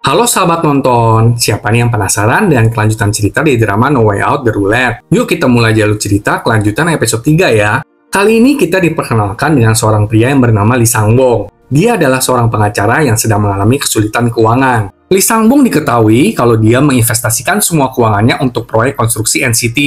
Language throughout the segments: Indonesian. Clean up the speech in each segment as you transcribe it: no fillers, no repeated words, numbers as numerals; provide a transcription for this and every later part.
Halo sahabat nonton, siapa nih yang penasaran dengan kelanjutan cerita di drama No Way Out The Roulette? Yuk kita mulai jalur cerita kelanjutan episode 3 ya. Kali ini kita diperkenalkan dengan seorang pria yang bernama Lee Sang-bong. Dia adalah seorang pengacara yang sedang mengalami kesulitan keuangan. Lee Sang-bong diketahui kalau dia menginvestasikan semua keuangannya untuk proyek konstruksi NCT.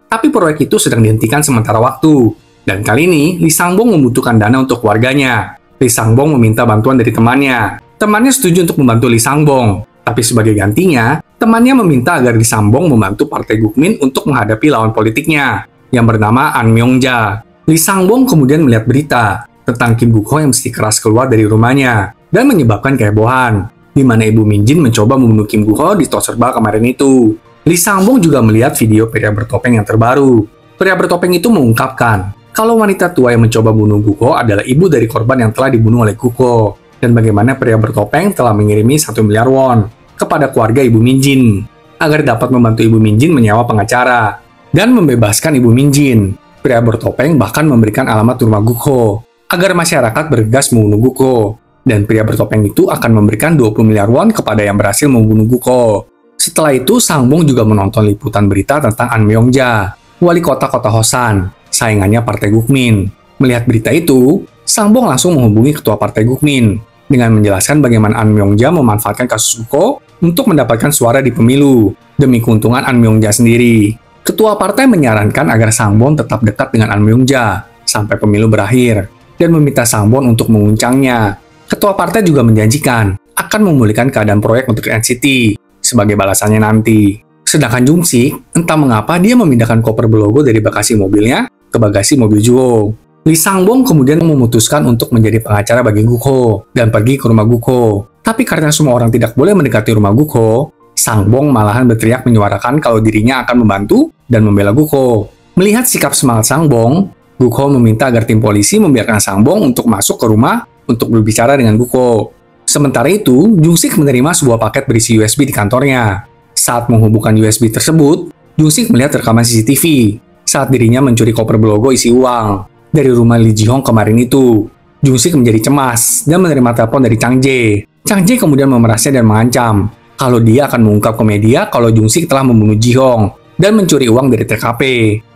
Tapi proyek itu sedang dihentikan sementara waktu. Dan kali ini, Lee Sang-bong membutuhkan dana untuk keluarganya. Lee Sang-bong meminta bantuan dari temannya. Temannya setuju untuk membantu Lee Sang-bong, tapi sebagai gantinya, temannya meminta agar Lee Sang-bong membantu Partai Gukmin untuk menghadapi lawan politiknya, yang bernama An Myung-ja. Lee Sang-bong kemudian melihat berita tentang Kim Guk-ho yang mesti keras keluar dari rumahnya, dan menyebabkan kehebohan, di mana Ibu Min-jin mencoba membunuh Kim Guk-ho di tos serba kemarin itu. Lee Sang-bong juga melihat video pria bertopeng yang terbaru. Pria bertopeng itu mengungkapkan kalau wanita tua yang mencoba bunuh Guk-ho adalah ibu dari korban yang telah dibunuh oleh Guk-ho. Dan bagaimana pria bertopeng telah mengirimi 1 miliar won kepada keluarga Ibu Min-jin agar dapat membantu Ibu Min-jin menyewa pengacara dan membebaskan Ibu Min-jin. Pria bertopeng bahkan memberikan alamat rumah Guk-ho agar masyarakat bergegas membunuh Guk-ho, dan pria bertopeng itu akan memberikan 20 miliar won kepada yang berhasil membunuh Guk-ho. Setelah itu, Sang-bong juga menonton liputan berita tentang An Myung-ja, wali kota Hosan, saingannya Partai Gukmin. Melihat berita itu, Sang-bong langsung menghubungi ketua Partai Gukmin dengan menjelaskan bagaimana An Myung-ja memanfaatkan kasus Guk-ho untuk mendapatkan suara di pemilu demi keuntungan An Myung-ja sendiri. Ketua partai menyarankan agar Sang-bong tetap dekat dengan An Myung-ja sampai pemilu berakhir dan meminta Sang-bong untuk menguncangnya. Ketua partai juga menjanjikan akan memulihkan keadaan proyek untuk NCT sebagai balasannya nanti. Sedangkan Jung-sik, entah mengapa dia memindahkan koper berlogo dari bagasi mobilnya ke bagasi mobil Juho. Lee Sang-bong kemudian memutuskan untuk menjadi pengacara bagi Guk-ho dan pergi ke rumah Guk-ho. Tapi karena semua orang tidak boleh mendekati rumah Guk-ho, Sang-bong malahan berteriak menyuarakan kalau dirinya akan membantu dan membela Guk-ho. Melihat sikap semangat Sang-bong, Guk-ho meminta agar tim polisi membiarkan Sang-bong untuk masuk ke rumah untuk berbicara dengan Guk-ho. Sementara itu, Jung-sik menerima sebuah paket berisi USB di kantornya. Saat menghubungkan USB tersebut, Jung-sik melihat rekaman CCTV saat dirinya mencuri koper berlogo isi uang dari rumah Lee Ji-hong kemarin itu. Jung-sik menjadi cemas dan menerima telepon dari Chang Jae. Chang Jae kemudian memerasnya dan mengancam kalau dia akan mengungkap ke media kalau Jung-sik telah membunuh Ji-hong dan mencuri uang dari TKP.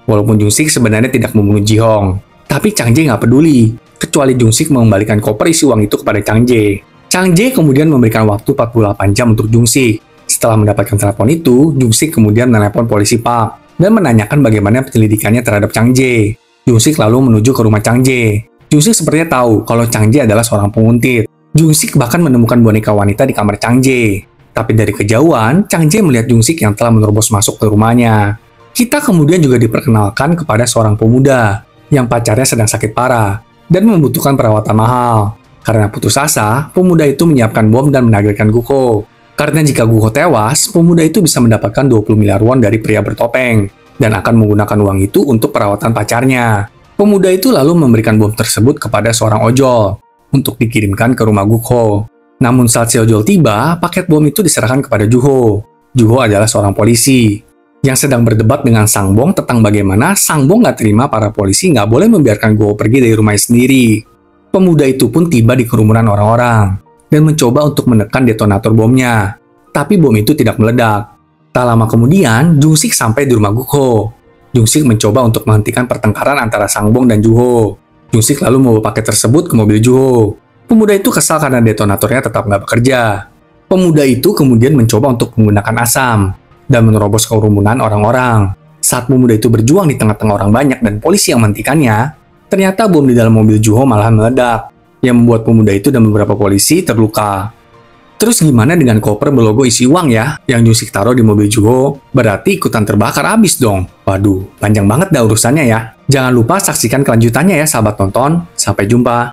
Walaupun Jung-sik sebenarnya tidak membunuh Ji-hong, tapi Chang Jae nggak peduli, kecuali Jung-sik mengembalikan koper isi uang itu kepada Chang Jae. Chang Jae kemudian memberikan waktu 48 jam untuk Jung-sik. Setelah mendapatkan telepon itu, Jung-sik kemudian menelepon polisi Park dan menanyakan bagaimana penyelidikannya terhadap Chang Jae. Jung-sik lalu menuju ke rumah Chang Jae. Jung-sik sepertinya tahu kalau Chang Jae adalah seorang penguntit. Jung-sik bahkan menemukan boneka wanita di kamar Chang Jae. Tapi dari kejauhan, Chang Jae melihat Jung-sik yang telah menerobos masuk ke rumahnya. Kita kemudian juga diperkenalkan kepada seorang pemuda yang pacarnya sedang sakit parah dan membutuhkan perawatan mahal. Karena putus asa, pemuda itu menyiapkan bom dan menagarkan Guk-ho. Karena jika Guk-ho tewas, pemuda itu bisa mendapatkan 20 miliar won dari pria bertopeng dan akan menggunakan uang itu untuk perawatan pacarnya. Pemuda itu lalu memberikan bom tersebut kepada seorang ojol untuk dikirimkan ke rumah Guk-ho. Namun saat si ojol tiba, paket bom itu diserahkan kepada Juho. Juho adalah seorang polisi yang sedang berdebat dengan Sang-bong tentang bagaimana Sang-bong nggak terima para polisi nggak boleh membiarkan Guk-ho pergi dari rumahnya sendiri. Pemuda itu pun tiba di kerumunan orang-orang dan mencoba untuk menekan detonator bomnya. Tapi bom itu tidak meledak. Tak lama kemudian, Jung-sik sampai di rumah Guk-ho. Jung-sik mencoba untuk menghentikan pertengkaran antara Sang-bong dan Juho. Jung-sik lalu membawa paket tersebut ke mobil Juho. Pemuda itu kesal karena detonatornya tetap nggak bekerja. Pemuda itu kemudian mencoba untuk menggunakan asam dan menerobos kerumunan orang-orang. Saat pemuda itu berjuang di tengah-tengah orang banyak dan polisi yang menghentikannya, ternyata bom di dalam mobil Juho malahan meledak, yang membuat pemuda itu dan beberapa polisi terluka. Terus gimana dengan koper berlogo isi uang ya, yang Jung-sik taruh di mobil Juho? Berarti ikutan terbakar abis dong. Waduh, panjang banget dah urusannya ya. Jangan lupa saksikan kelanjutannya ya sahabat nonton. Sampai jumpa.